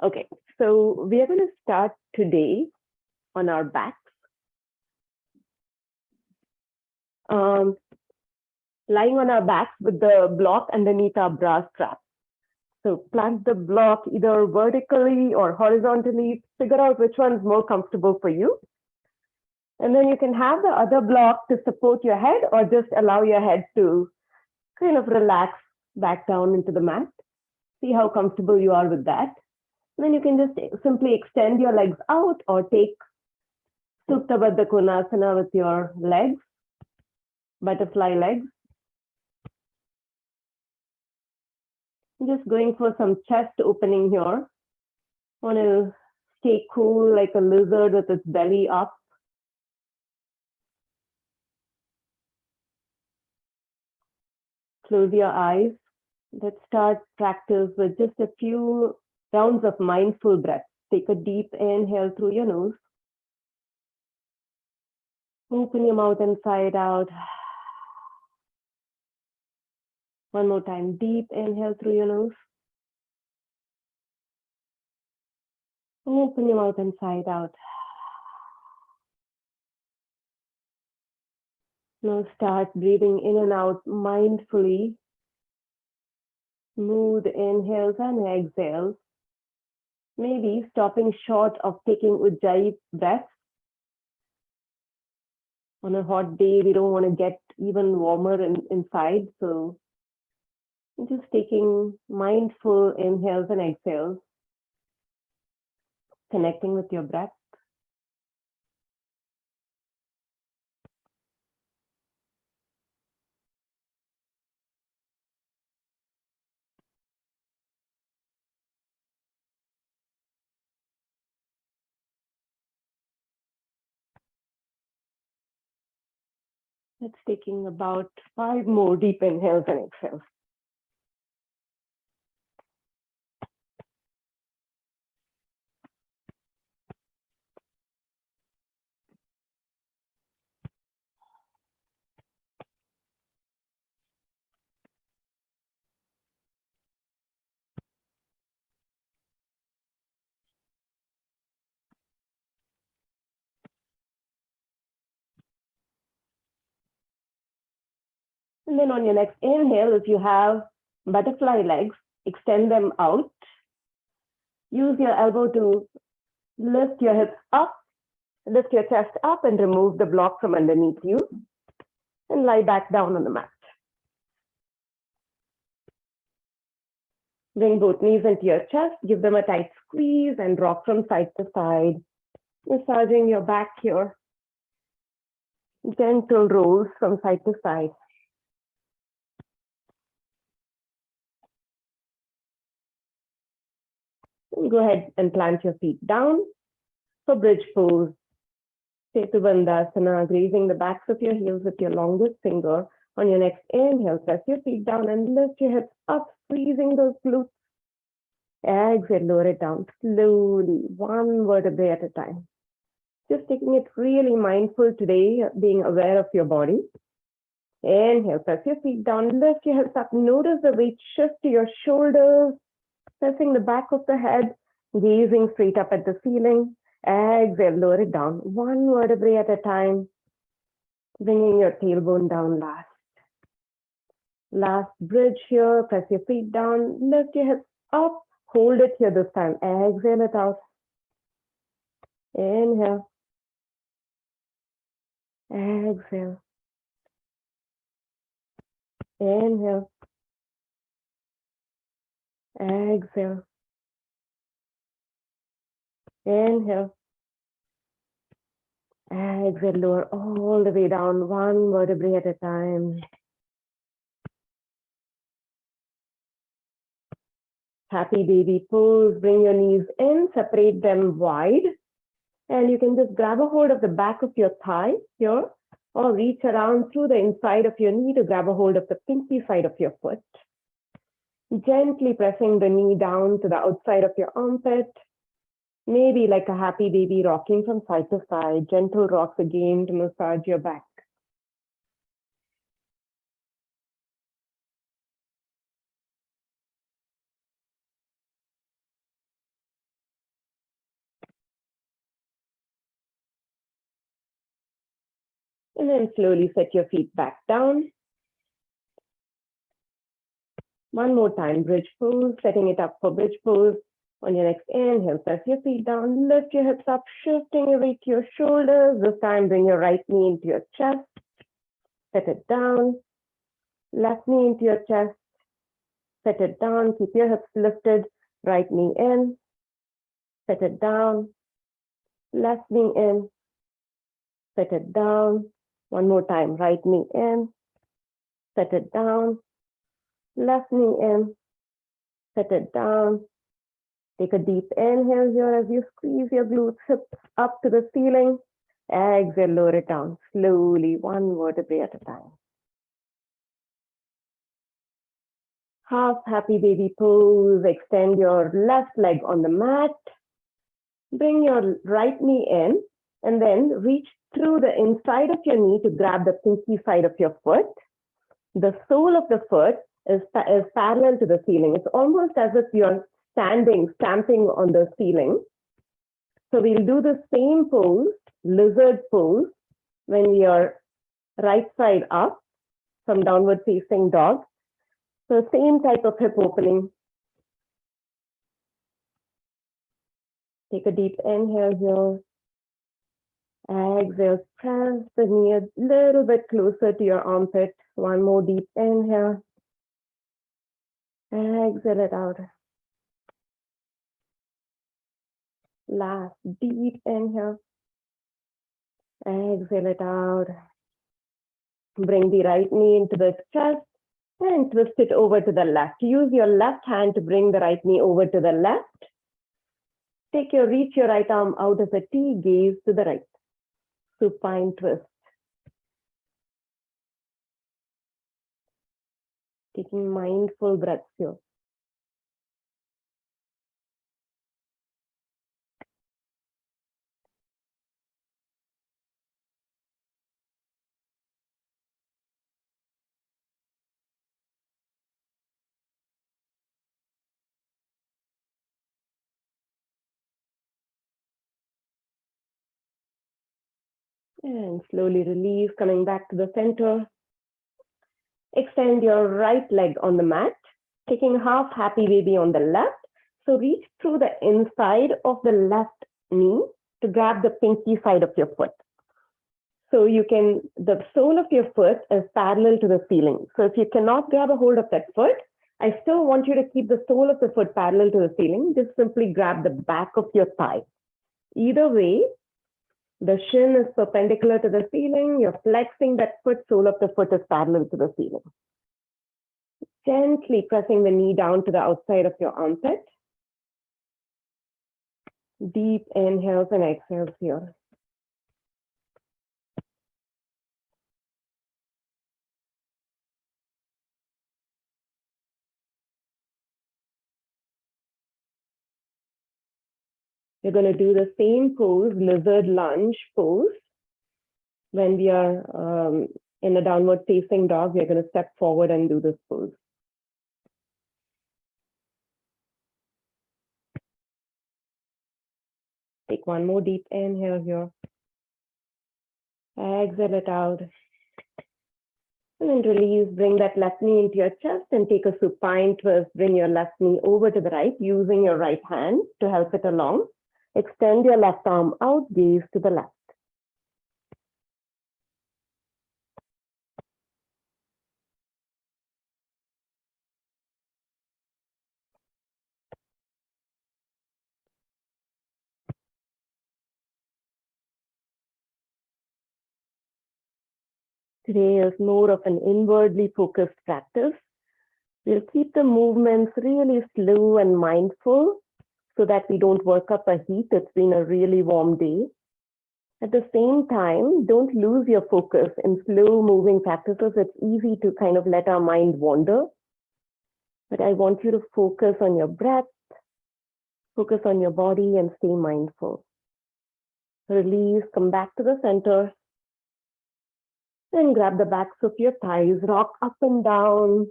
Okay, so we are going to start today on our backs. Lying on our backs with the block underneath our bra strap. So plant the block either vertically or horizontally. Figure out which one is more comfortable for you. And then you can have the other block to support your head or just allow your head to kind of relax back down into the mat. See how comfortable you are with that. And then you can just simply extend your legs out or take Supta Baddha Konasana with your legs, butterfly legs. I'm just going for some chest opening here. Want to stay cool like a lizard with its belly up. Close your eyes. Let's start practice with just a few rounds of mindful breath. Take a deep inhale through your nose. Open your mouth inside out. One more time. Deep inhale through your nose. Open your mouth inside out. Now start breathing in and out mindfully. Smooth inhales and exhales. Maybe stopping short of taking Ujjayi breaths. On a hot day, we don't want to get even warmer inside. So just taking mindful inhales and exhales. Connecting with your breath. That's taking about 5 more deep inhales and exhales. And then on your next inhale, if you have butterfly legs, extend them out. Use your elbow to lift your hips up, lift your chest up and remove the block from underneath you and lie back down on the mat. Bring both knees into your chest, give them a tight squeeze and rock from side to side, massaging your back here. Gentle rolls from side to side. And go ahead and plant your feet down for bridge pose. Setu Bandhasana, grazing the backs of your heels with your longest finger. On your next inhale, press your feet down and lift your hips up, squeezing those glutes. Exhale, lower it down slowly, one vertebrae at a time. Just taking it really mindful today, being aware of your body. Inhale, press your feet down, lift your hips up. Notice the weight shift to your shoulders, pressing the back of the head, gazing straight up at the ceiling. Exhale, lower it down, one vertebrae at a time, bringing your tailbone down last. Last bridge here, press your feet down, lift your hips up, hold it here this time. Exhale it out. Inhale. Exhale. Inhale. Exhale. Inhale. Exhale, lower all the way down, one vertebrae at a time. Happy baby pose. Bring your knees in, separate them wide. And you can just grab a hold of the back of your thigh here, or reach around through the inside of your knee to grab a hold of the pinky side of your foot. Gently pressing the knee down to the outside of your armpit. Maybe like a happy baby rocking from side to side. Gentle rocks again to massage your back. And then slowly set your feet back down. One more time, bridge pose, setting it up for bridge pose. On your next inhale, press your feet down, lift your hips up, shifting your weight to your shoulders. This time, bring your right knee into your chest. Set it down. Left knee into your chest. Set it down. Keep your hips lifted. Right knee in. Set it down. Left knee in. Set it down. One more time. Right knee in. Set it down. Left knee in. Set it down. Take a deep inhale here as you squeeze your glutes, hips up to the ceiling. Exhale, lower it down slowly, one vertebrae at a time. Half happy baby pose. Extend your left leg on the mat. Bring your right knee in and then reach through the inside of your knee to grab the pinky side of your foot. The sole of the foot is parallel to the ceiling. It's almost as if you're stamping on the ceiling. So we'll do the same pose, lizard pose, when we are right side up from downward facing dog. So same type of hip opening. Take a deep inhale here. Exhale, press the knee a little bit closer to your armpit. One more deep inhale. Exhale it out. Last deep inhale. Exhale it out. Bring the right knee into the chest and twist it over to the left. Use your left hand to bring the right knee over to the left. Reach your right arm out as a T, gaze to the right. Supine twist. Taking mindful breaths here. And slowly release, coming back to the center. Extend your right leg on the mat, taking half happy baby on the left. So reach through the inside of the left knee to grab the pinky side of your foot. So the sole of your foot is parallel to the ceiling. So if you cannot grab a hold of that foot, I still want you to keep the sole of the foot parallel to the ceiling. Just simply grab the back of your thigh. Either way, the shin is perpendicular to the ceiling. You're flexing that foot, sole of the foot is parallel to the ceiling. Gently pressing the knee down to the outside of your armpit. Deep inhales and exhales here. You're going to do the same pose, lizard lunge pose. When we are in a downward facing dog, we're going to step forward and do this pose. Take one more deep inhale here. Exhale it out. And then release, bring that left knee into your chest and take a supine twist. Bring your left knee over to the right using your right hand to help it along. Extend your left arm out, gaze to the left. Today is more of an inwardly focused practice. We'll keep the movements really slow and mindful so that we don't work up a heat. It's been a really warm day. At the same time, don't lose your focus. In slow moving practices, it's easy to kind of let our mind wander. But I want you to focus on your breath, focus on your body and stay mindful. Release, come back to the center. Then grab the backs of your thighs, rock up and down.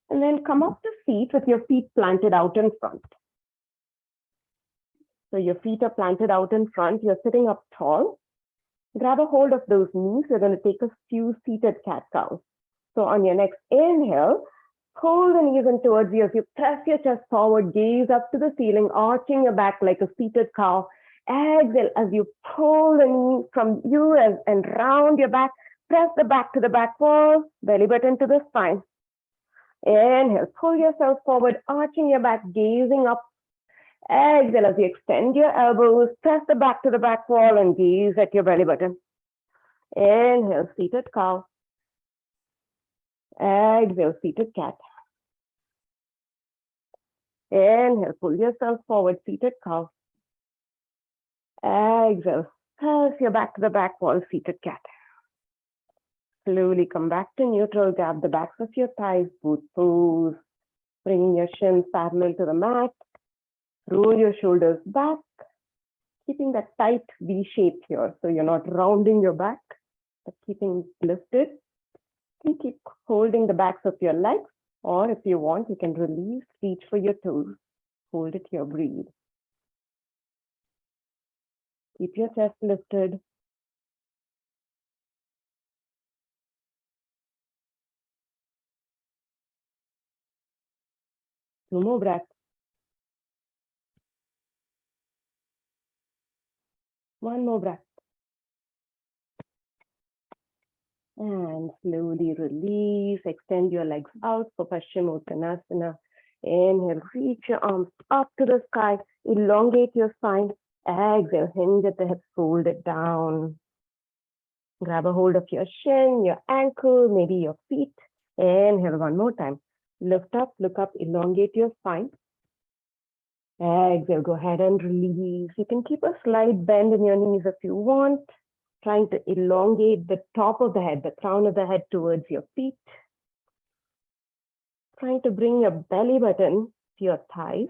And then come up to seat with your feet planted out in front. So your feet are planted out in front, you're sitting up tall. Grab a hold of those knees. We're going to take a few seated cat-cows. So on your next inhale, pull the knees in towards you as you press your chest forward, gaze up to the ceiling, arching your back like a seated cow. Exhale as you pull the knee from you and round your back. Press the back to the back wall, belly button to the spine. Inhale, pull yourself forward, arching your back, gazing up. Exhale as you extend your elbows, press the back to the back wall and gaze at your belly button. Inhale, seated cow. Exhale, seated cat. Inhale, pull yourself forward, seated cow. Exhale, press your back to the back wall, seated cat. Slowly come back to neutral, grab the backs of your thighs, both toes, bringing your shins parallel to the mat. Roll your shoulders back, keeping that tight V shape here. So you're not rounding your back, but keeping it lifted. You keep holding the backs of your legs, or if you want, you can release, reach for your toes. Hold it here, breathe. Keep your chest lifted. Two more breaths. One more breath. And slowly release, extend your legs out for Paschimottanasana. Inhale, reach your arms up to the sky, elongate your spine. Exhale, hinge at the hips, fold it down. Grab a hold of your shin, your ankle, maybe your feet. Inhale one more time. Lift up, look up, elongate your spine. Exhale, go ahead and release. You can keep a slight bend in your knees if you want. Trying to elongate the top of the head, the crown of the head towards your feet. Trying to bring your belly button to your thighs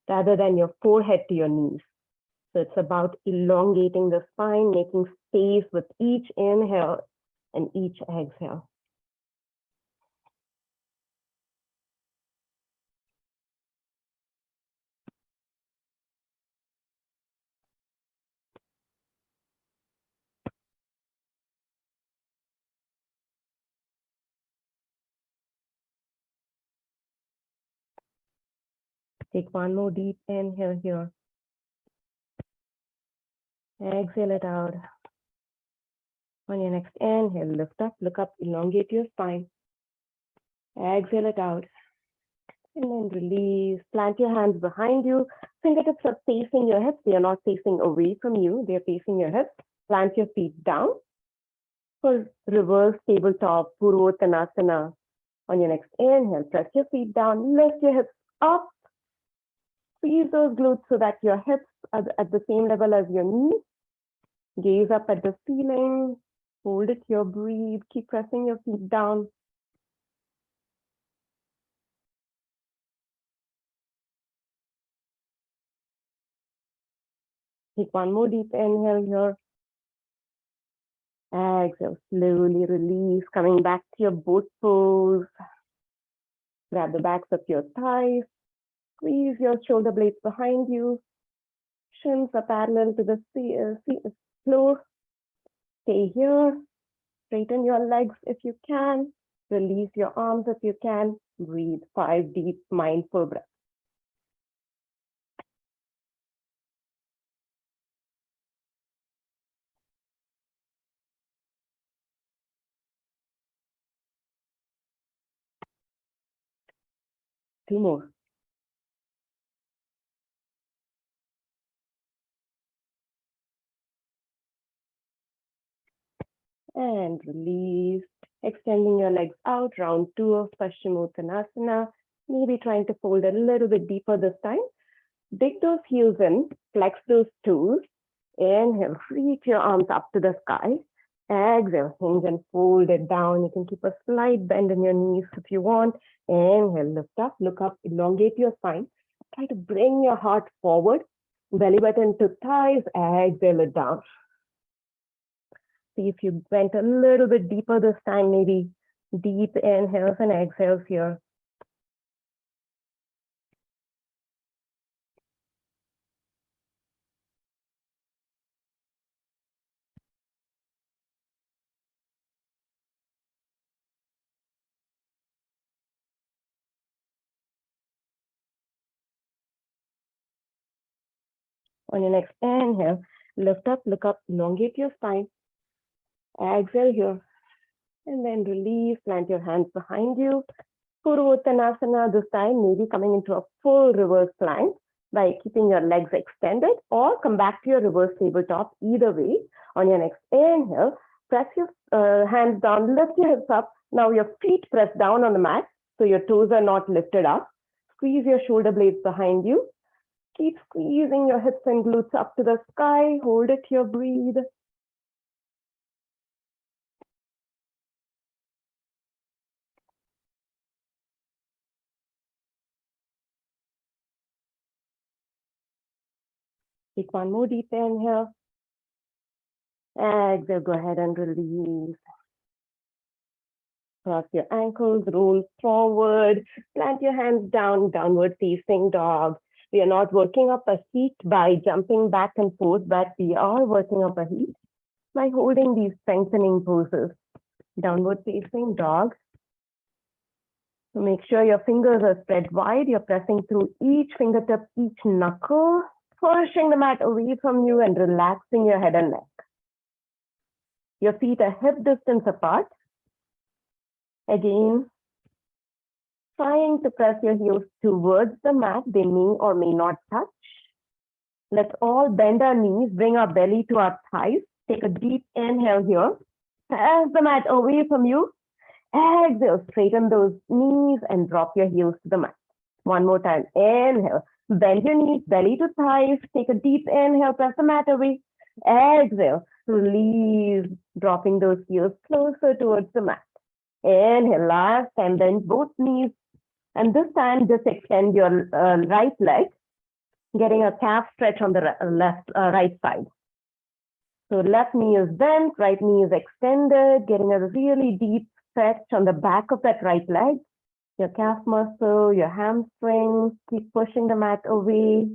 rather than your forehead to your knees. So it's about elongating the spine, making space with each inhale and each exhale. Take one more deep inhale here. Exhale it out. On your next inhale, lift up, look up, elongate your spine. Exhale it out. And then release. Plant your hands behind you. Fingertips are facing your hips. They are not facing away from you. They are facing your hips. Plant your feet down for reverse tabletop, Purvottanasana. On your next inhale, press your feet down, lift your hips up. Squeeze those glutes so that your hips are at the same level as your knees. Gaze up at the ceiling. Hold it here, breathe. Keep pressing your feet down. Take one more deep inhale here. Exhale, slowly release, coming back to your boat pose. Grab the backs of your thighs. Squeeze your shoulder blades behind you. Shins are parallel to the floor. Stay here. Straighten your legs if you can. Release your arms if you can. Breathe 5 deep mindful breaths. Two more. And release. Extending your legs out, round 2 of Paschimottanasana. Maybe trying to fold a little bit deeper this time. Dig those heels in, flex those toes. Inhale, reach your arms up to the sky. Exhale, hinge and fold it down. You can keep a slight bend in your knees if you want. Inhale, lift up, look up, elongate your spine. Try to bring your heart forward. Belly button to thighs. Exhale it down. See if you went a little bit deeper this time, maybe deep inhales and exhales here. On your next inhale, lift up, look up, elongate your spine. Exhale here. And then release, plant your hands behind you. Purvottanasana, this time maybe coming into a full reverse plank by keeping your legs extended, or come back to your reverse tabletop. Either way, on your next inhale, press your hands down, lift your hips up. Now your feet press down on the mat, so your toes are not lifted up. Squeeze your shoulder blades behind you. Keep squeezing your hips and glutes up to the sky. Hold it here, breathe. Take one more deep inhale. Exhale, go ahead and release. Cross your ankles, roll forward, plant your hands down, downward facing dog. We are not working up a heat by jumping back and forth, but we are working up a heat by holding these strengthening poses. Downward facing dog. So make sure your fingers are spread wide. You're pressing through each fingertip, each knuckle, pushing the mat away from you and relaxing your head and neck. Your feet are hip distance apart. Again, trying to press your heels towards the mat. They may or may not touch. Let's all bend our knees, bring our belly to our thighs. Take a deep inhale here. Press the mat away from you. Exhale, straighten those knees and drop your heels to the mat. One more time. Inhale. Bend your knees, belly to thighs. Take a deep inhale, press the mat away. Exhale, release, dropping those heels closer towards the mat. Inhale, last time, bend both knees. And this time, just extend your right leg, getting a calf stretch on the right side. So left knee is bent, right knee is extended, getting a really deep stretch on the back of that right leg. Your calf muscle, your hamstrings, keep pushing the mat away.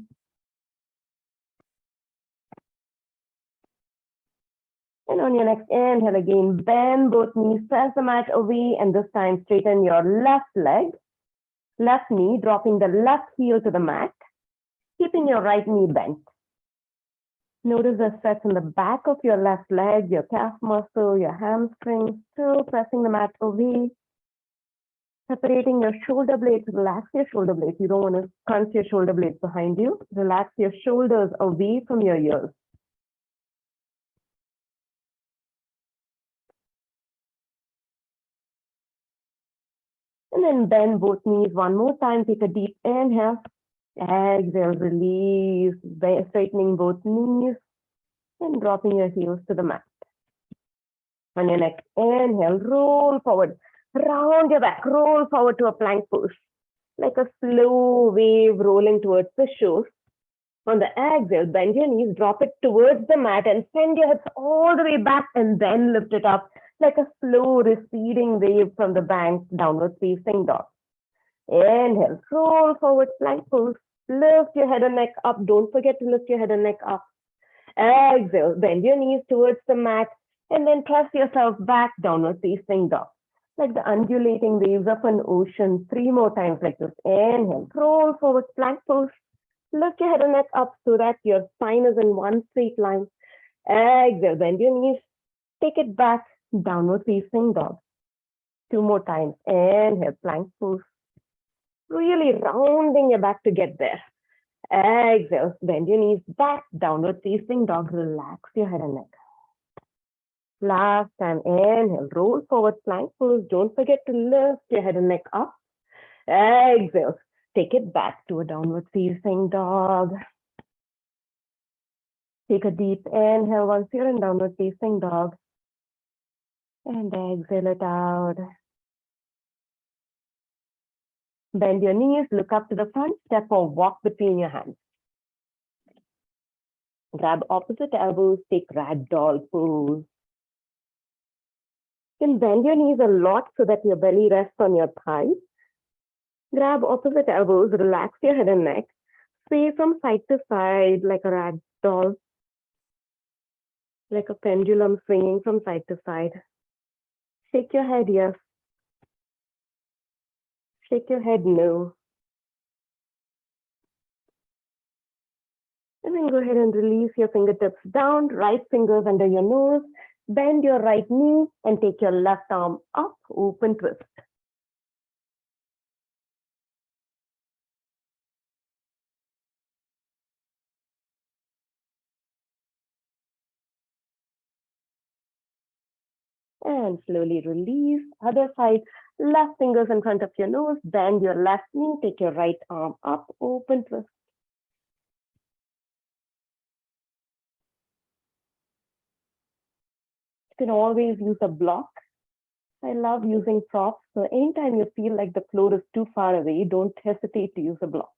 And on your next inhale again, bend both knees, press the mat away, and this time straighten your left leg, left knee, dropping the left heel to the mat, keeping your right knee bent. Notice the stretch in the back of your left leg, your calf muscle, your hamstrings, still pressing the mat away. Separating your shoulder blades, relax your shoulder blades. You don't want to crunch your shoulder blades behind you. Relax your shoulders away from your ears. And then bend both knees one more time. Take a deep inhale. Exhale, release, straightening both knees and dropping your heels to the mat. On your next inhale, roll forward. Round your back, roll forward to a plank pose. Like a slow wave rolling towards the shores. On the exhale, bend your knees, drop it towards the mat and send your hips all the way back and then lift it up like a slow receding wave from the bank, downward facing dog. Inhale, roll forward, plank pose. Lift your head and neck up. Don't forget to lift your head and neck up. Exhale, bend your knees towards the mat and then press yourself back, downward facing dog. Like the undulating waves of an ocean. 3 more times like this. Inhale, roll forward, plank pose. Lift your head and neck up so that your spine is in one straight line. Exhale, bend your knees. Take it back, downward facing dog. 2 more times. Inhale, plank pose. Really rounding your back to get there. Exhale, bend your knees back, downward facing dog. Relax your head and neck. Last time, inhale, roll forward, plank pose. Don't forget to lift your head and neck up. Exhale, take it back to a downward facing dog. Take a deep inhale once you're in downward facing dog. And exhale it out. Bend your knees, look up to the front, step or walk between your hands. Grab opposite elbows, take ragdoll pose. You can bend your knees a lot so that your belly rests on your thighs. Grab opposite elbows, relax your head and neck. Sway from side to side like a ragdoll, like a pendulum swinging from side to side. Shake your head, yes. Shake your head, no. And then go ahead and release your fingertips down, right fingers under your nose, bend your right knee and take your left arm up, open twist. And slowly release. Other side, left fingers in front of your nose, bend your left knee, take your right arm up, open twist. You can always use a block. I love using props. So anytime you feel like the floor is too far away, don't hesitate to use a block.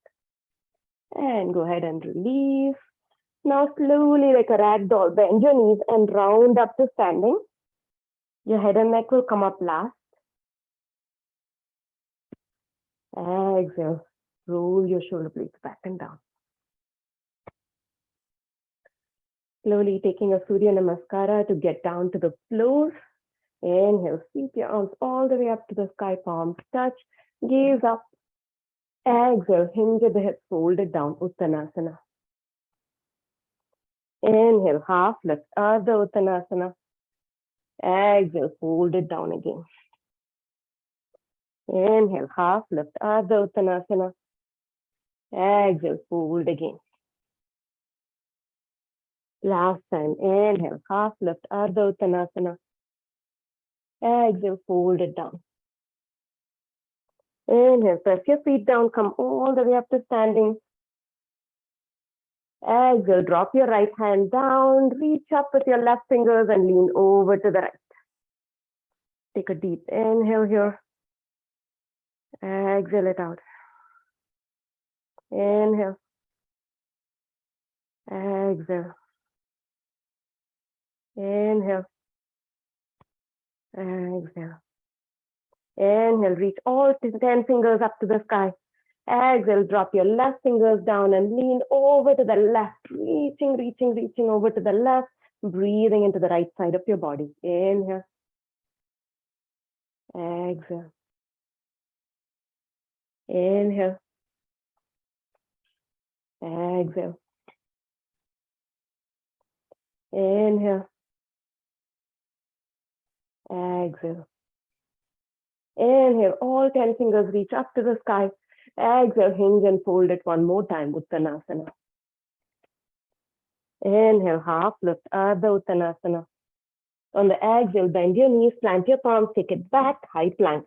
And go ahead and release. Now slowly, like a rag doll, bend your knees and round up to standing. Your head and neck will come up last. Exhale. Roll your shoulder blades back and down. Slowly taking a Surya Namaskara to get down to the floor. Inhale, sweep your arms all the way up to the sky, palms touch, gaze up. Exhale, hinge at the hips, fold it down, Uttanasana. Inhale, half lift, Ardha Uttanasana. Exhale, fold it down again. Inhale, half lift, Ardha Uttanasana. Exhale, fold again. Last time, inhale, half lift, Ardha Uttanasana. Exhale, fold it down. Inhale, press your feet down, come all the way up to standing. Exhale, drop your right hand down, reach up with your left fingers and lean over to the right. Take a deep inhale here. Exhale it out. Inhale. Exhale. Inhale. Exhale. Inhale, reach all 10 fingers up to the sky. Exhale, drop your left fingers down and lean over to the left, reaching over to the left, breathing into the right side of your body. Inhale. Exhale. Inhale. Exhale. Inhale. Exhale. Inhale, all 10 fingers reach up to the sky. Exhale, hinge and fold it one more time, Uttanasana. Inhale, half lift, Ardha Uttanasana. On the exhale, bend your knees, plant your palms, take it back, high plank.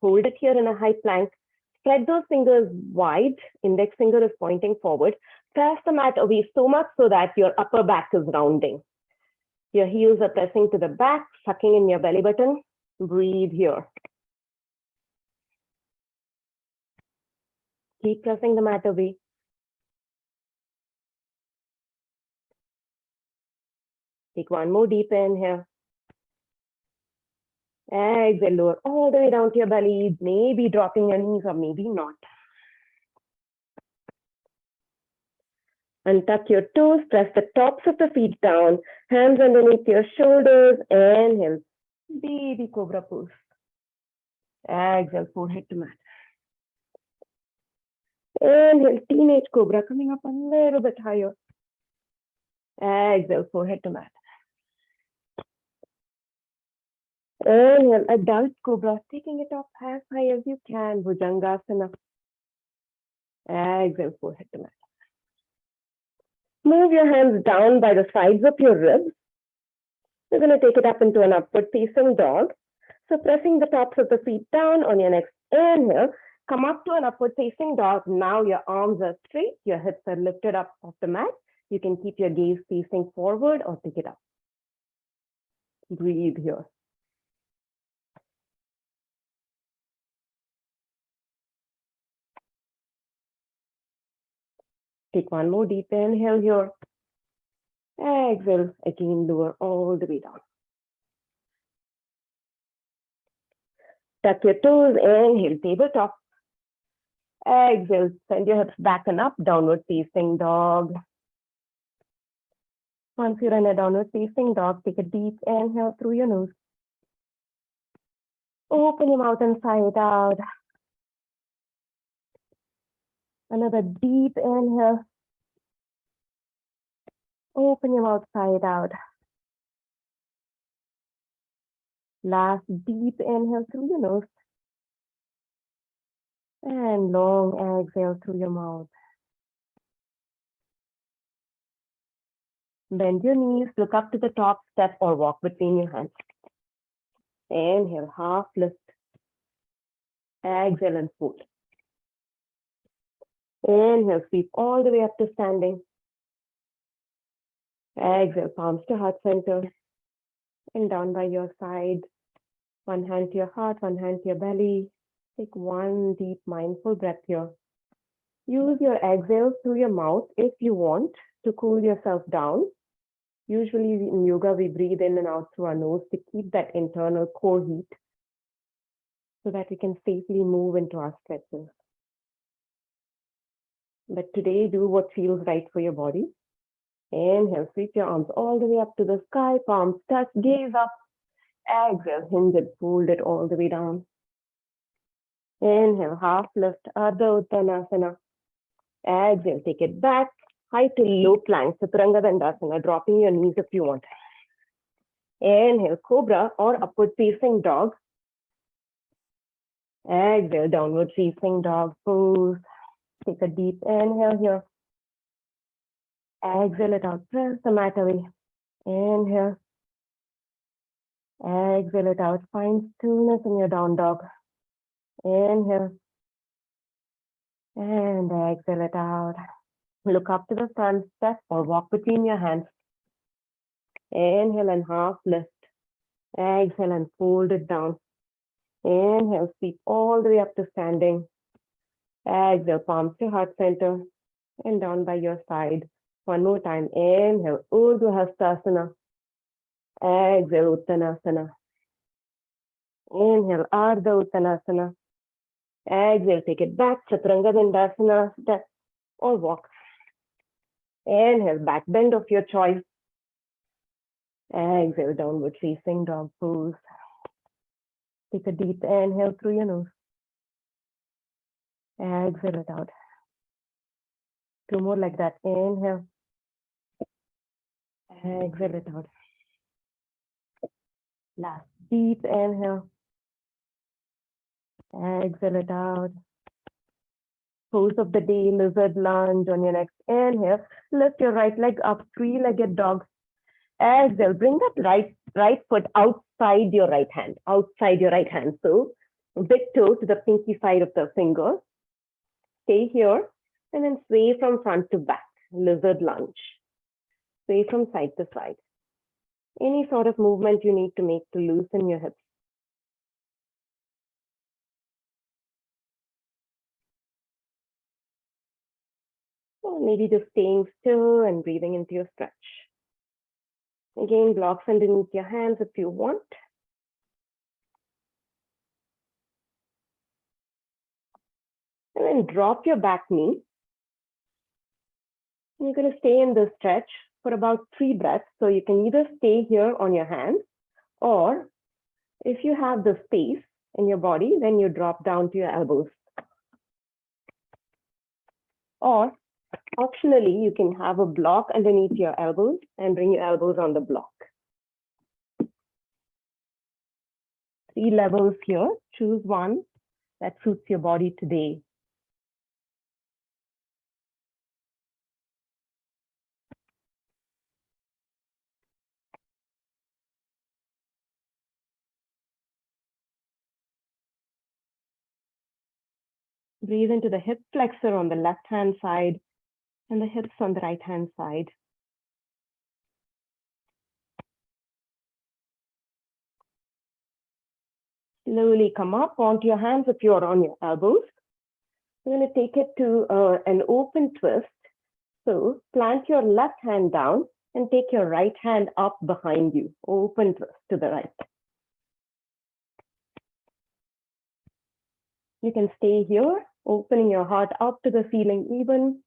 Hold it here in a high plank. Spread those fingers wide, index finger is pointing forward. Press the mat away so much so that your upper back is rounding. Your heels are pressing to the back, sucking in your belly button. Breathe here. Keep pressing the mat away. Take one more deep inhale. Exhale, lower all the way down to your belly, maybe dropping your knees or maybe not. Untuck your toes, press the tops of the feet down, hands underneath your shoulders. Inhale, baby cobra pose. Exhale, forehead to mat. Inhale, teenage cobra, coming up a little bit higher. Exhale, forehead to mat. Inhale, adult cobra, taking it up as high as you can, Bhujangasana. Exhale, forehead to mat. Move your hands down by the sides of your ribs. You're going to take it up into an upward facing dog. So pressing the tops of the feet down on your next inhale, come up to an upward facing dog. Now your arms are straight, your hips are lifted up off the mat. You can keep your gaze facing forward or take it up. Breathe here. Take one more deep inhale here. Exhale, again lower all the way down. Tuck your toes, inhale, tabletop. Exhale, send your hips back and up, downward facing dog. Once you're in a downward facing dog, take a deep inhale through your nose. Open your mouth and sigh it out. Another deep inhale. Open your mouth side out. Last deep inhale through your nose. And long exhale through your mouth. Bend your knees, look up to the top, step or walk between your hands. Inhale, half lift. Exhale and fold. Inhale, sweep all the way up to standing. Exhale, palms to heart center. And down by your side. One hand to your heart, one hand to your belly. Take one deep mindful breath here. Use your exhale through your mouth if you want to cool yourself down. Usually in yoga, we breathe in and out through our nose to keep that internal core heat so that we can safely move into our stretches. But today, do what feels right for your body. Inhale, sweep your arms all the way up to the sky, palms touch, gaze up. Exhale, hinge it, fold it all the way down. Inhale, half lift, Ardha Uttanasana. Exhale, take it back, high to low plank, Chaturanga Dandasana, dropping your knees if you want. Inhale, Cobra or upward facing dog. Exhale, downward facing dog pose. Take a deep inhale here. Exhale it out, press the mat away. Inhale. Exhale it out, find stillness in your down dog. Inhale. And exhale it out. Look up to the front, step or walk between your hands. Inhale and half lift. Exhale and fold it down. Inhale, sweep all the way up to standing. Exhale, palms to heart center and down by your side. One more time. Inhale, Urdhva Hastasana. Exhale, Uttanasana. Inhale, Ardha Uttanasana. Exhale, take it back, Chaturanga Dandasana, step or walk. Inhale, back bend of your choice. Exhale, downward facing dog pose. Take a deep inhale through your nose. Exhale it out. Two more like that. Inhale. Exhale it out. Last deep inhale. Exhale it out. Pose of the day, lizard lunge on your next inhale. Lift your right leg up, three-legged dog. Exhale, bring that right foot outside your right hand, So big toe to the pinky side of the finger. Stay here and then sway from front to back, lizard lunge. Sway from side to side. Any sort of movement you need to make to loosen your hips. Or maybe just staying still and breathing into your stretch. Again, blocks underneath your hands if you want. And then drop your back knee. You're going to stay in this stretch for about 3 breaths. So you can either stay here on your hands, or if you have the space in your body, then you drop down to your elbows. Or optionally, you can have a block underneath your elbows and bring your elbows on the block. 3 levels here. Choose one that suits your body today. Breathe into the hip flexor on the left-hand side and the hips on the right-hand side. Slowly come up onto your hands if you're on your elbows. You're going to take it to an open twist. So plant your left hand down and take your right hand up behind you. Open twist to the right. You can stay here, opening your heart up to the ceiling even.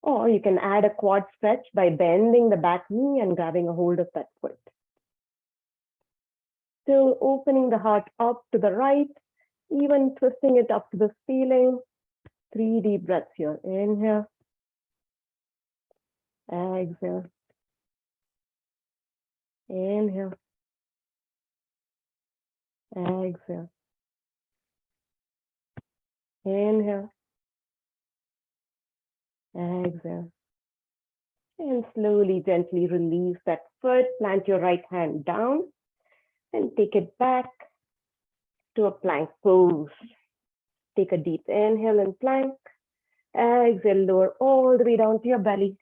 Or you can add a quad stretch by bending the back knee and grabbing a hold of that foot. Still opening the heart up to the right, even twisting it up to the ceiling. 3 deep breaths here. Inhale. Exhale. Inhale. Exhale. Inhale. Exhale. And slowly, gently release that foot. Plant your right hand down and take it back to a plank pose. Take a deep inhale and plank. Exhale, lower all the way down to your belly.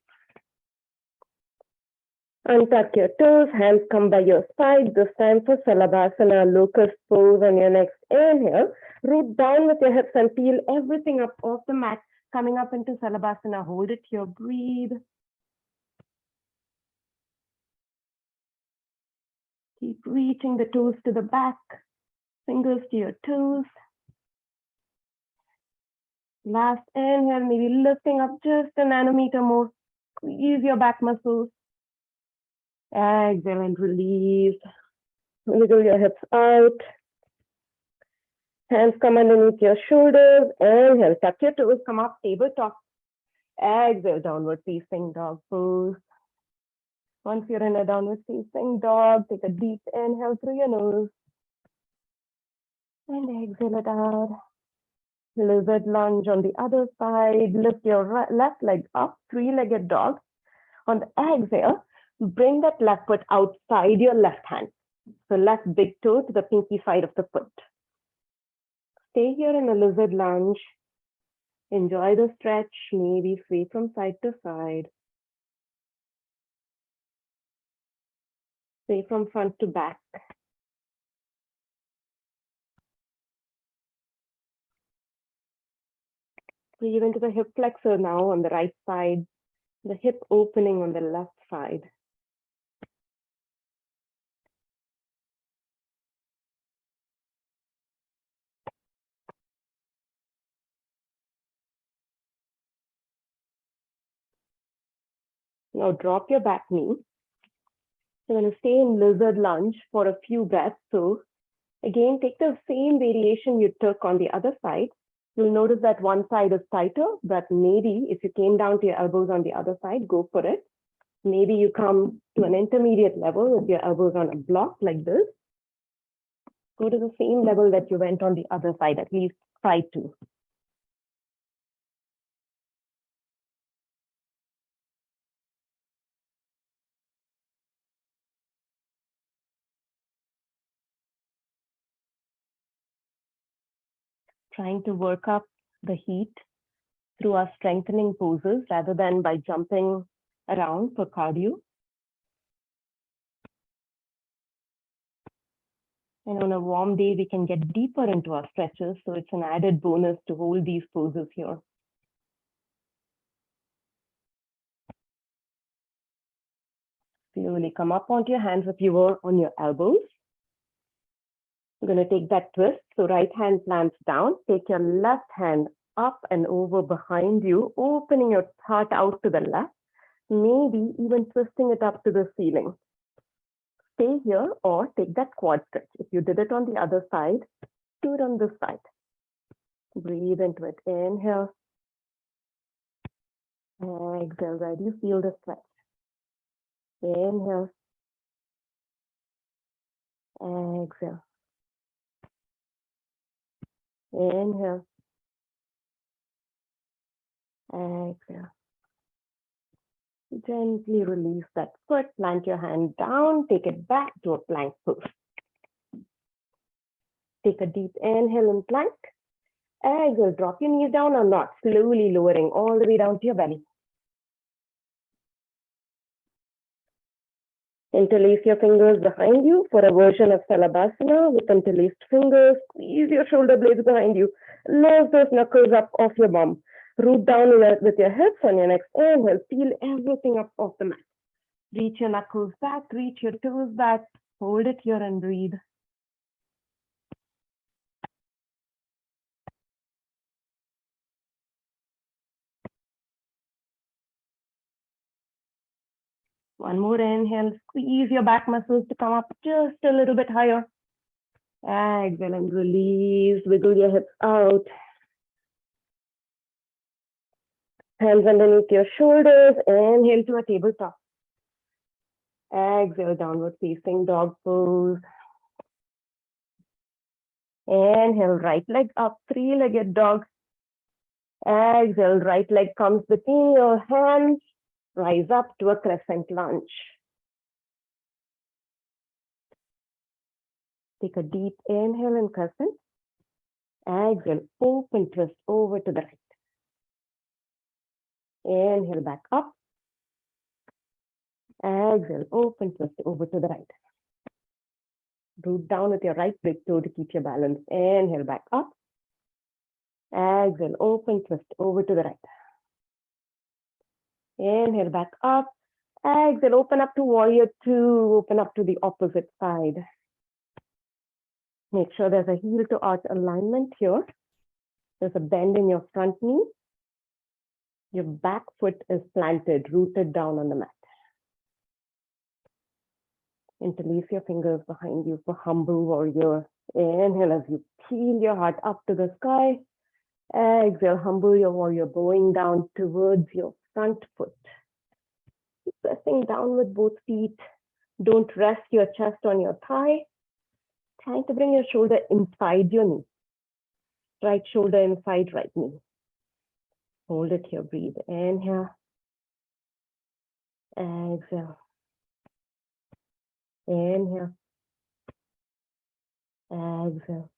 Untuck your toes, hands come by your side. This time for Salabhasana, locust pose on your next inhale. Root down with your hips and peel everything up off the mat. Coming up into Salabhasana, hold it here, breathe. Keep reaching the toes to the back, fingers to your toes. Last inhale, maybe lifting up just a nanometer more. Squeeze your back muscles. Exhale and release. Wiggle your hips out. Hands come underneath your shoulders. Inhale, tuck your toes, come up, tabletop. Exhale, downward facing dog pose. Once you're in a downward facing dog, take a deep inhale through your nose. And exhale it out. Lizard lunge on the other side. Lift your left leg up, three-legged dog. On the exhale, bring that left foot outside your left hand. So left big toe to the pinky side of the foot. Stay here in a lizard lunge. Enjoy the stretch, maybe sway from side to side. Sway from front to back. Breathe into the hip flexor now on the right side, the hip opening on the left side. Now drop your back knee. You're going to stay in lizard lunge for a few breaths. So again, take the same variation you took on the other side. You'll notice that one side is tighter, but maybe if you came down to your elbows on the other side, go for it. Maybe you come to an intermediate level with your elbows on a block like this. Go to the same level that you went on the other side, at least try to. Trying to work up the heat through our strengthening poses rather than by jumping around for cardio. And on a warm day, we can get deeper into our stretches. So it's an added bonus to hold these poses here. Slowly come up onto your hands if you were on your elbows. I'm going to take that twist. So right hand plants down. Take your left hand up and over behind you, opening your heart out to the left, maybe even twisting it up to the ceiling. Stay here or take that quad stretch. If you did it on the other side, do it on this side. Breathe into it. Inhale. Exhale. Where do you feel the stretch? Inhale. Exhale. Inhale. Exhale. Gently release that foot, plant your hand down, take it back to a plank pose. Take a deep inhale and plank. Exhale, drop your knees down or not, slowly lowering all the way down to your belly. Interlace your fingers behind you for a version of Salabhasana with interlaced fingers. Squeeze your shoulder blades behind you. Nose those knuckles up off your bum. Root down with your hips on your next inhale. Peel everything up off the mat. Reach your knuckles back, reach your toes back. Hold it here and breathe. One more inhale. Squeeze your back muscles to come up just a little bit higher. Exhale and release. Wiggle your hips out. Hands underneath your shoulders. Inhale to a tabletop. Exhale, downward facing dog pose. Inhale, right leg up, three-legged dog. Exhale, right leg comes between your hands. Rise up to a crescent lunge. Take a deep inhale in crescent. Exhale, open twist over to the right. Inhale, back up. Exhale, open twist over to the right. Root down with your right big toe to keep your balance. Inhale, back up. Exhale, open twist over to the right. Inhale, back up. Exhale, open up to warrior two. Open up to the opposite side. Make sure there's a heel to arch alignment here. There's a bend in your front knee. Your back foot is planted, rooted down on the mat. Interlace your fingers behind you for humble warrior. Inhale as you peel your heart up to the sky. Exhale, humble your warrior, bowing down towards your front foot. Keep pressing down with both feet. Don't rest your chest on your thigh. Trying to bring your shoulder inside your knee. Right shoulder inside right knee. Hold it here, breathe. Inhale. Exhale. Inhale. Exhale.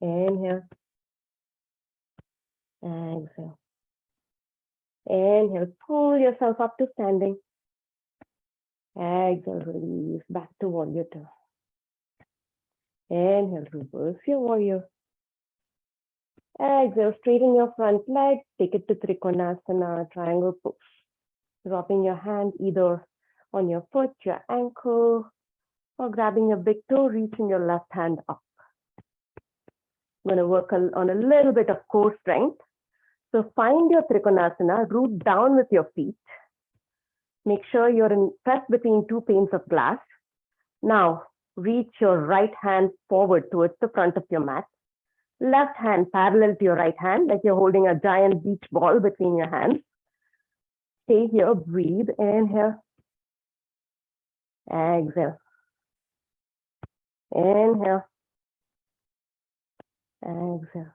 Inhale. Exhale. Inhale. Pull yourself up to standing. Exhale. Release back to warrior two. Inhale. Reverse your warrior. Exhale. Straighten your front leg. Take it to Trikonasana, triangle pose. Dropping your hand either on your foot, your ankle, or grabbing your big toe, reaching your left hand up. I'm going to work on a little bit of core strength. So find your Trikonasana, root down with your feet. Make sure you're pressed between two panes of glass. Now, reach your right hand forward towards the front of your mat. Left hand parallel to your right hand, like you're holding a giant beach ball between your hands. Stay here, breathe, inhale. Exhale. Inhale. Exhale.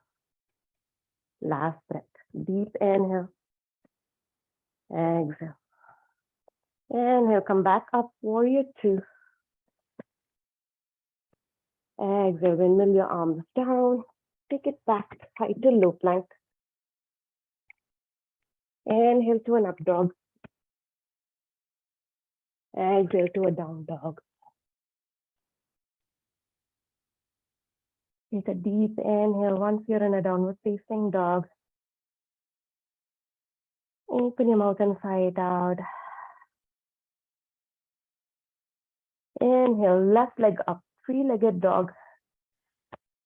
Last breath. Deep inhale. Exhale. Inhale, come back up, warrior two. Exhale, windmill your arms down. Take it back, tight to low plank. Inhale to an up dog. Exhale to a down dog. Take a deep inhale once you're in a downward facing dog. Open your mouth and sigh it out. Inhale, left leg up, three-legged dog.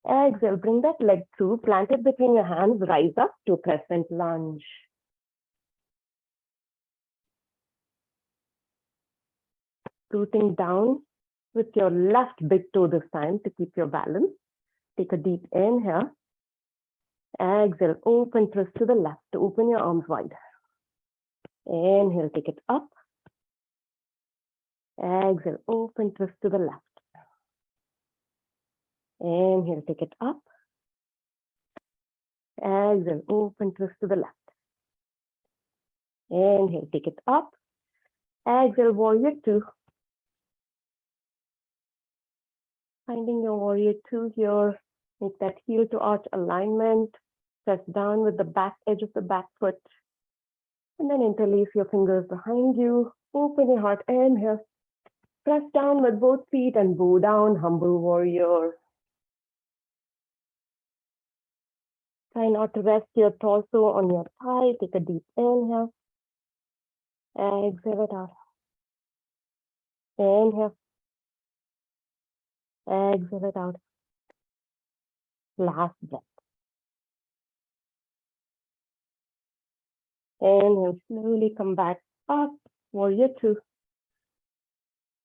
Exhale, bring that leg through, plant it between your hands, rise up to crescent lunge. Rooting down with your left big toe this time to keep your balance. Take a deep inhale. Exhale, open twist to the left to open your arms wide. Inhale, take it up. Exhale, open twist to the left. Inhale, take it up. Exhale, open twist to the left. Inhale, take it up. Exhale, warrior two. Finding your warrior two here. Make that heel to arch alignment. Press down with the back edge of the back foot. And then interlace your fingers behind you. Open your heart, inhale. Press down with both feet and bow down, humble warrior. Try not to rest your torso on your thigh. Take a deep inhale. Exhale it out. Inhale. Exhale it out. Last breath. Inhale, slowly come back up. Warrior two.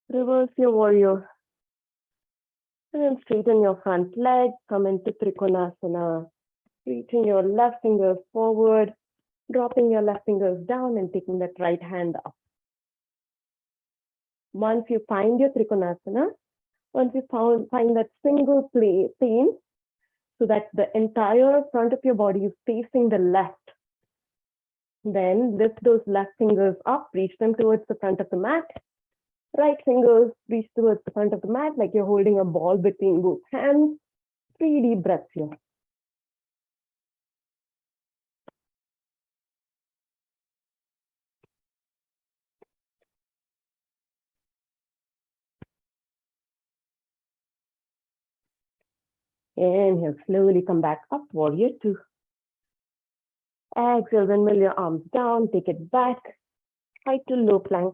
Reverse your warrior. And then straighten your front leg. Come into Trikonasana. Reaching your left fingers forward, dropping your left fingers down and taking that right hand up. Once you find your Trikonasana, once you find that single plane, so that the entire front of your body is facing the left, then lift those left fingers up, reach them towards the front of the mat. Right fingers reach towards the front of the mat like you're holding a ball between both hands. 3 deep breaths here. Inhale, slowly come back up, warrior 2. Exhale, windmill your arms down, take it back, high to low plank.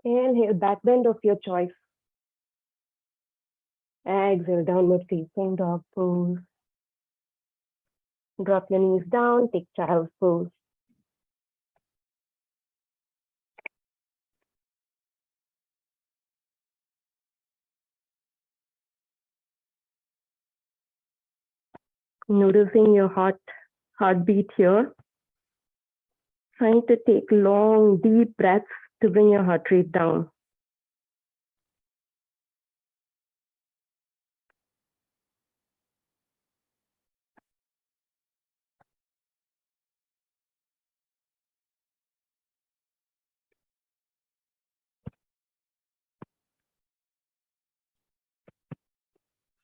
Inhale, back bend of your choice. Exhale, downward facing dog pose. Drop your knees down, take child's pose. Noticing your heartbeat here. Trying to take long, deep breaths to bring your heart rate down.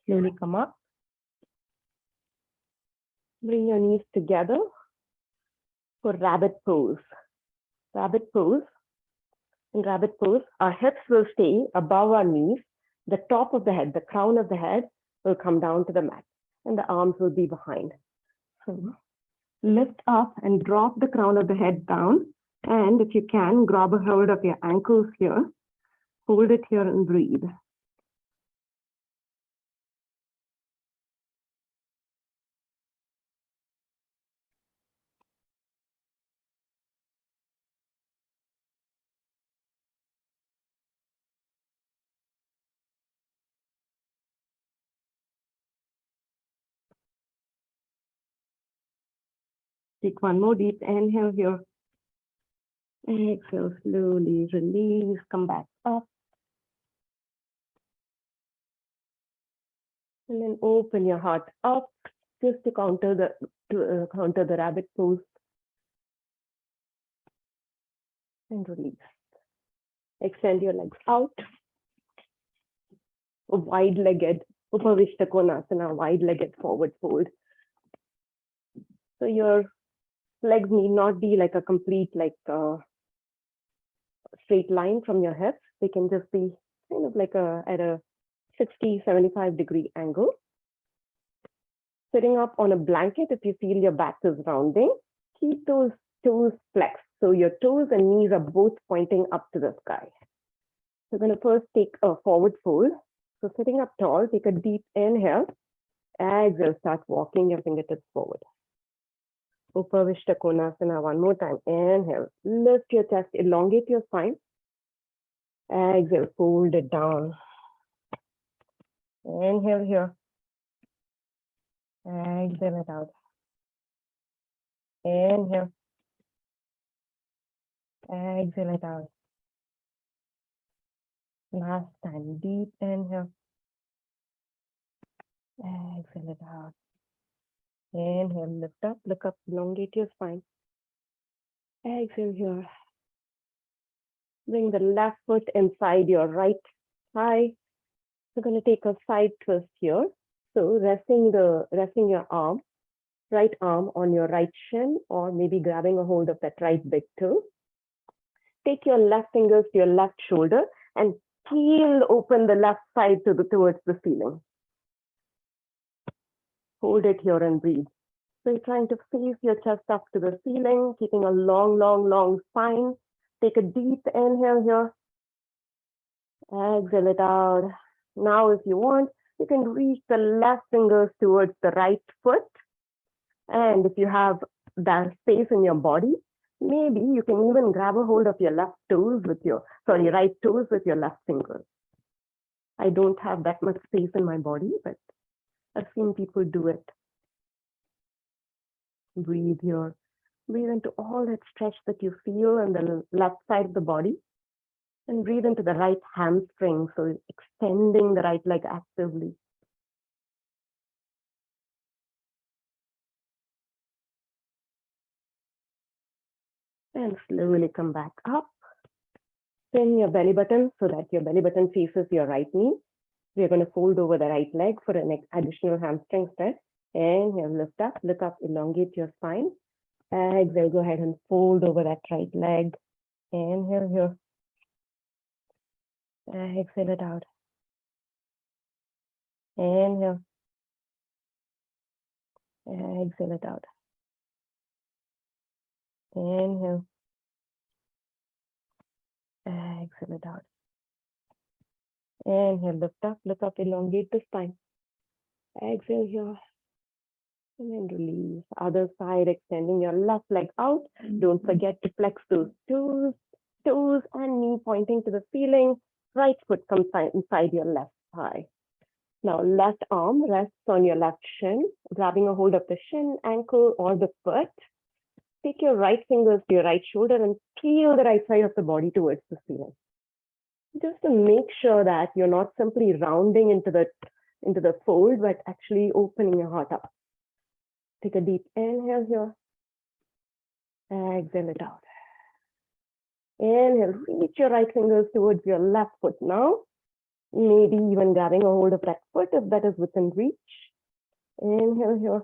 Slowly come up. Bring your knees together for rabbit pose. Rabbit pose. In rabbit pose, our hips will stay above our knees. The top of the head, the crown of the head will come down to the mat and the arms will be behind. So lift up and drop the crown of the head down. And if you can, grab a hold of your ankles here. Hold it here and breathe. Take one more deep inhale here. Exhale, slowly release, come back up. And then open your heart up just to counter the rabbit pose. And release. Extend your legs out. A wide-legged Upavishta Konasana, wide-legged forward fold. So your legs need not be like a complete straight line from your hips. They can just be kind of like at a 60, 75 degree angle. Sitting up on a blanket, if you feel your back is rounding, keep those toes flexed. So your toes and knees are both pointing up to the sky. We're going to first take a forward fold. So sitting up tall, take a deep inhale. Exhale, start walking your fingertips forward. Upavishta Konasana, one more time. Inhale, lift your chest, elongate your spine. Exhale, fold it down. Inhale here. Exhale it out. Inhale. Exhale it out. Last time, deep inhale. Exhale it out. Inhale, lift up, look up, elongate your spine. Exhale here. Bring the left foot inside your right thigh. We're going to take a side twist here. So resting your arm, right arm on your right shin, or maybe grabbing a hold of that right big toe. Take your left fingers to your left shoulder and peel open the left side towards the ceiling. Hold it here and breathe. So you're trying to face your chest up to the ceiling, keeping a long, long, long spine. Take a deep inhale here. Exhale it out. Now, if you want, you can reach the left fingers towards the right foot. And if you have that space in your body, maybe you can even grab a hold of your right toes with your left fingers. I don't have that much space in my body, but I've seen people do it. Breathe here. Breathe into all that stretch that you feel on the left side of the body. And breathe into the right hamstring, so extending the right leg actively. And slowly come back up. Spin your belly button so that your belly button faces your right knee. We're going to fold over the right leg for an additional hamstring stretch. Inhale, lift up, look up, elongate your spine. Exhale, go ahead and fold over that right leg. Inhale here. Exhale it out. Inhale. Exhale it out. Inhale. Exhale it out. Inhale, look up, elongate the spine. Exhale here. And then release. Other side, extending your left leg out. Don't forget to flex those toes and knee pointing to the ceiling. Right foot comes inside your left thigh. Now, left arm rests on your left shin, grabbing a hold of the shin, ankle, or the foot. Take your right fingers to your right shoulder and peel the right side of the body towards the ceiling. Just to make sure that you're not simply rounding into the fold, but actually opening your heart up. Take a deep inhale here. Exhale it out. Inhale, reach your right fingers towards your left foot now. Maybe even grabbing a hold of that foot if that is within reach. Inhale here.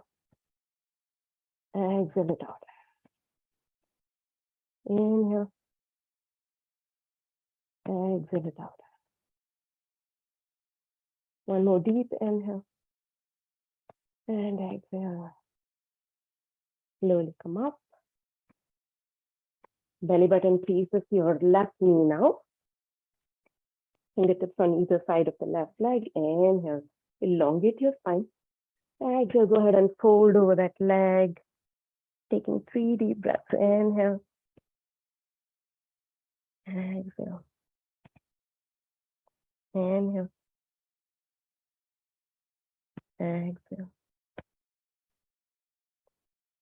Exhale it out. Inhale. Exhale it out. One more deep inhale. And exhale. Slowly come up. Belly button faces your left knee now. Fingertips on either side of the left leg. Inhale. Elongate your spine. Exhale. Go ahead and fold over that leg. Taking 3 deep breaths. Inhale. Exhale. Inhale. Exhale.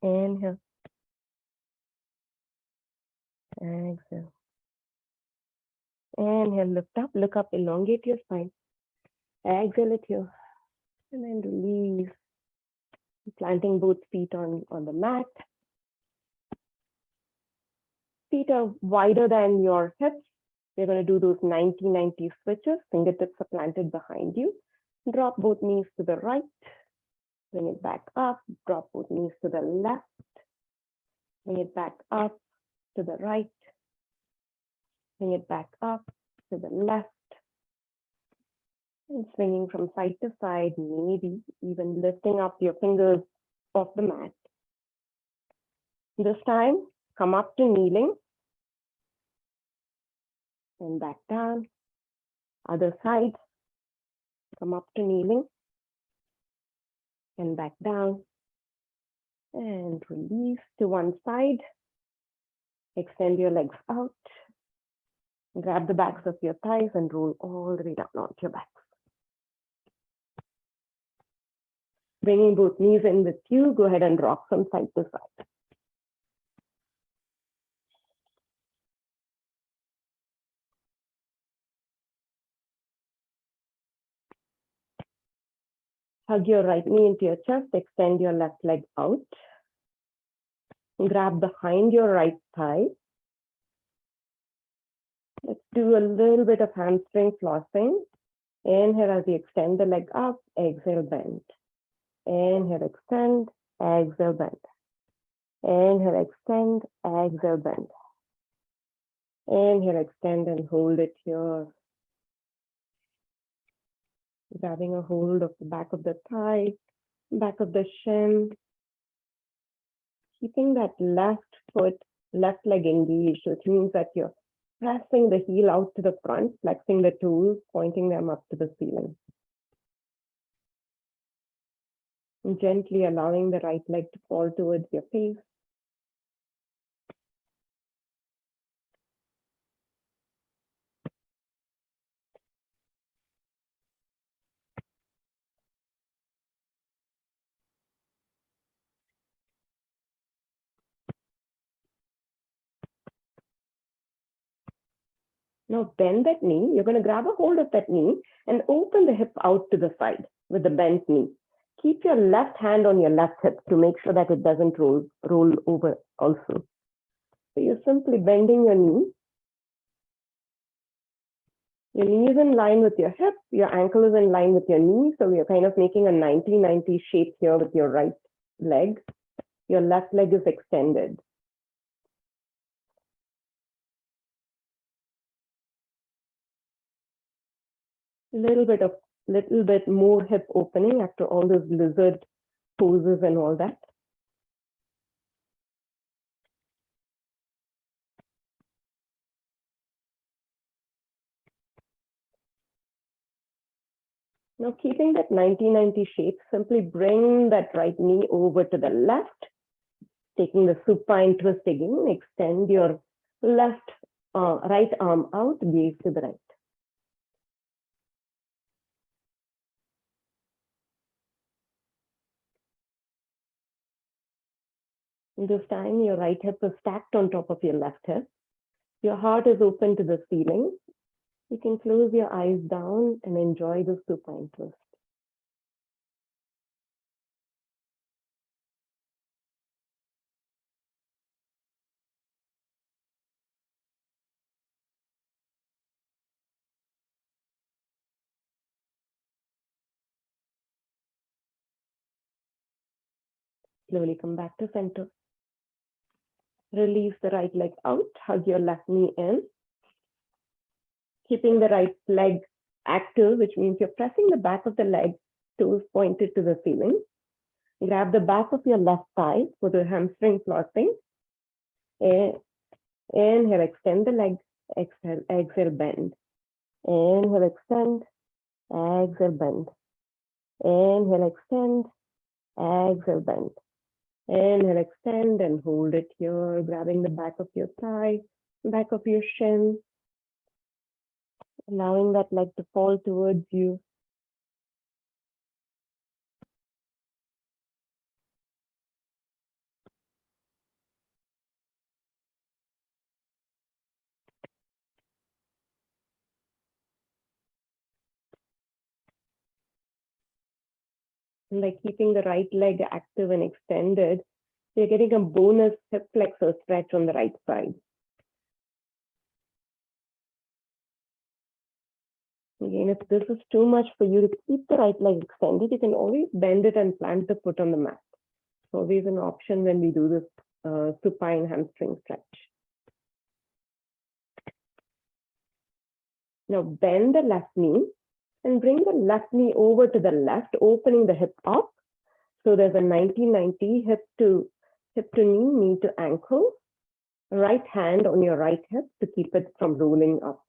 Inhale. Exhale. Inhale, lift up, look up, elongate your spine. Exhale it here. And then release. Planting both feet on the mat. Feet are wider than your hips. We're going to do those 90-90 switches. Fingertips are planted behind you. Drop both knees to the right. Bring it back up. Drop both knees to the left. Bring it back up to the right. Bring it back up to the left. And swinging from side to side, maybe even lifting up your fingers off the mat. This time, come up to kneeling. And back down. Other side, come up to kneeling. And back down. And release to one side. Extend your legs out. Grab the backs of your thighs and roll all the way down onto your back. Bringing both knees in with you, go ahead and rock from side to side. Hug your right knee into your chest, extend your left leg out. Grab behind your right thigh. Let's do a little bit of hamstring flossing. Inhale as you extend the leg up, exhale, bend. Inhale, extend, exhale, bend. Inhale, extend, exhale, bend. Inhale, extend and hold it here. Grabbing a hold of the back of the thigh, back of the shin. Keeping that left foot, left leg engaged, which means that you're pressing the heel out to the front, flexing the toes, pointing them up to the ceiling. And gently allowing the right leg to fall towards your face. Now bend that knee. You're going to grab a hold of that knee and open the hip out to the side with the bent knee. Keep your left hand on your left hip to make sure that it doesn't roll over also. So you're simply bending your knee. Your knee is in line with your hip. Your ankle is in line with your knee. So you're kind of making a 90-90 shape here with your right leg. Your left leg is extended. Little bit more hip opening after all those lizard poses and all that. Now keeping that 90-90 shape, simply bring that right knee over to the left, taking the supine twist again, extend your left right arm out, gaze to the right. This time your right hip is stacked on top of your left hip. Your heart is open to the ceiling. You can close your eyes down and enjoy the supine twist. Slowly come back to center. Release the right leg out, hug your left knee in. Keeping the right leg active, which means you're pressing the back of the leg, toes pointed to the ceiling. Grab the back of your left thigh for the hamstring flossing. Inhale, extend the leg. Exhale, bend. Inhale, extend. Exhale, bend. Inhale, extend. Exhale, bend. Inhale, extend and hold it here, grabbing the back of your thigh, back of your shin, allowing that leg to fall towards you. And by keeping the right leg active and extended, you're getting a bonus hip flexor stretch on the right side. Again, if this is too much for you to keep the right leg extended, you can always bend it and plant the foot on the mat. It's always an option when we do this supine hamstring stretch. Now bend the left knee and bring the left knee over to the left, opening the hip up. So there's a 90-90 hip to knee, knee to ankle. Right hand on your right hip to keep it from rolling up.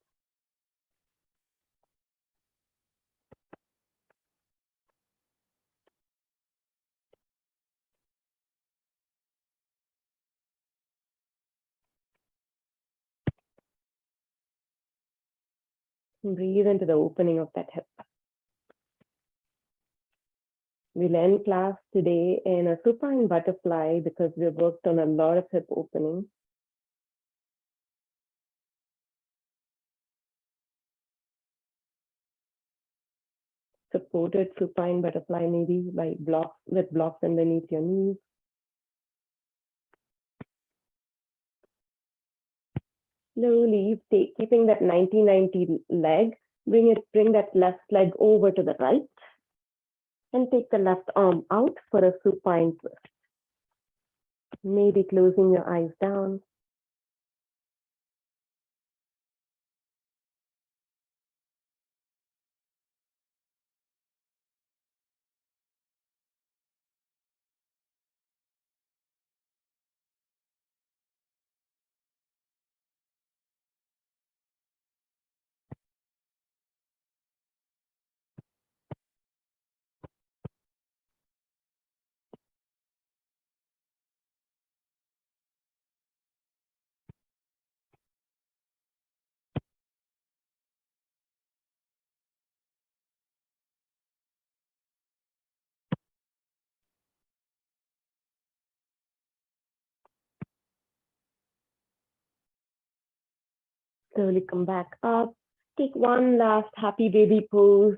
Breathe into the opening of that hip. We'll end class today in a supine butterfly because we've worked on a lot of hip opening. Supported supine butterfly, maybe by blocks, with blocks underneath your knees. Slowly keeping that 90-90 leg, bring that left leg over to the right and take the left arm out for a supine twist. Maybe closing your eyes down. Slowly come back up. Take one last happy baby pose,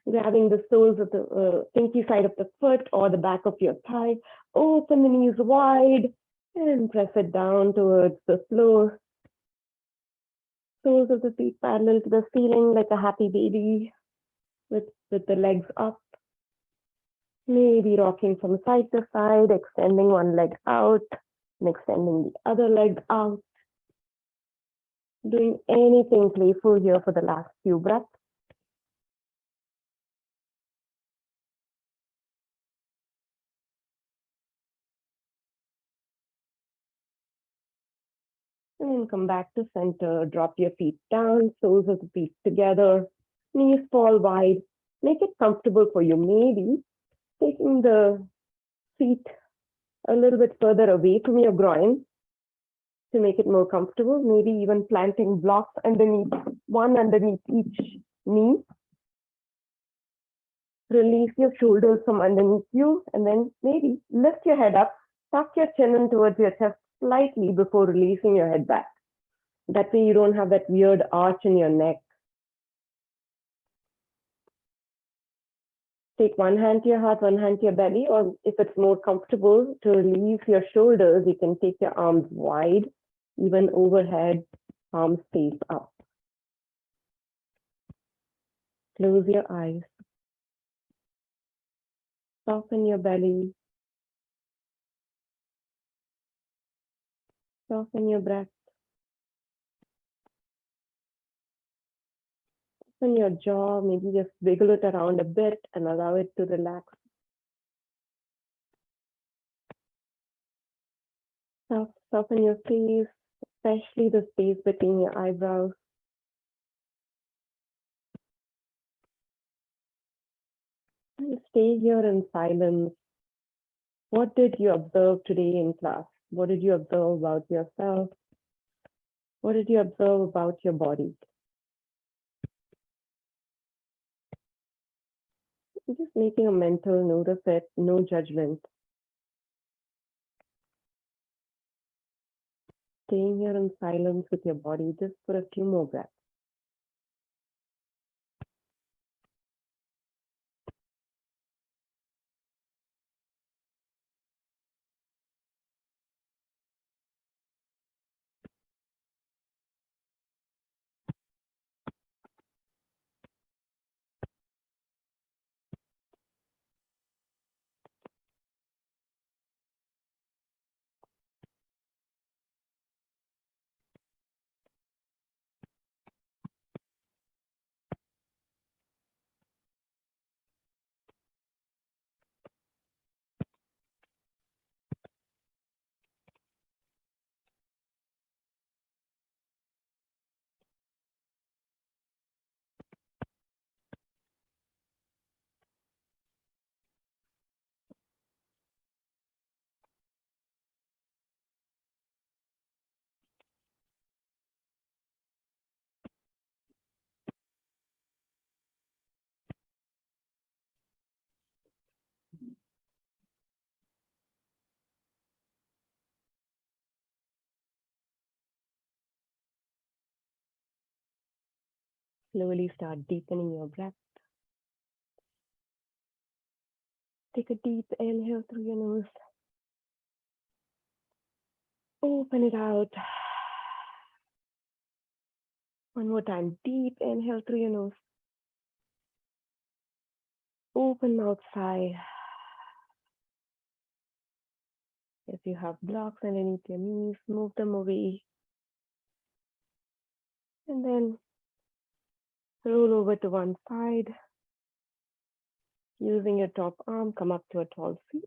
grabbing the soles of the pinky side of the foot or the back of your thigh. Open the knees wide and press it down towards the floor. Soles of the feet parallel to the ceiling like a happy baby with the legs up. Maybe rocking from side to side, extending one leg out and extending the other leg out. Doing anything playful here for the last few breaths. And then come back to center, drop your feet down, soles of the feet together, knees fall wide. Make it comfortable for you. Maybe taking the feet a little bit further away from your groin to make it more comfortable. Maybe even planting blocks underneath, one underneath each knee. Release your shoulders from underneath you, and then maybe lift your head up, tuck your chin in towards your chest slightly before releasing your head back. That way you don't have that weird arch in your neck. Take one hand to your heart, one hand to your belly, or if it's more comfortable to release your shoulders, you can take your arms wide, even overhead, palms face up. Close your eyes. Soften your belly. Soften your breath. Soften your jaw, maybe just wiggle it around a bit and allow it to relax. Soften your face, especially the space between your eyebrows. And stay here in silence. What did you observe today in class? What did you observe about yourself? What did you observe about your body? Just making a mental note of it, no judgment. Staying here in silence with your body just for a few more breaths. Slowly start deepening your breath. Take a deep inhale through your nose. Open it out. One more time, deep inhale through your nose. Open mouth, sigh. If you have blocks underneath your knees, move them away. And then roll over to one side. Using your top arm, come up to a tall seat.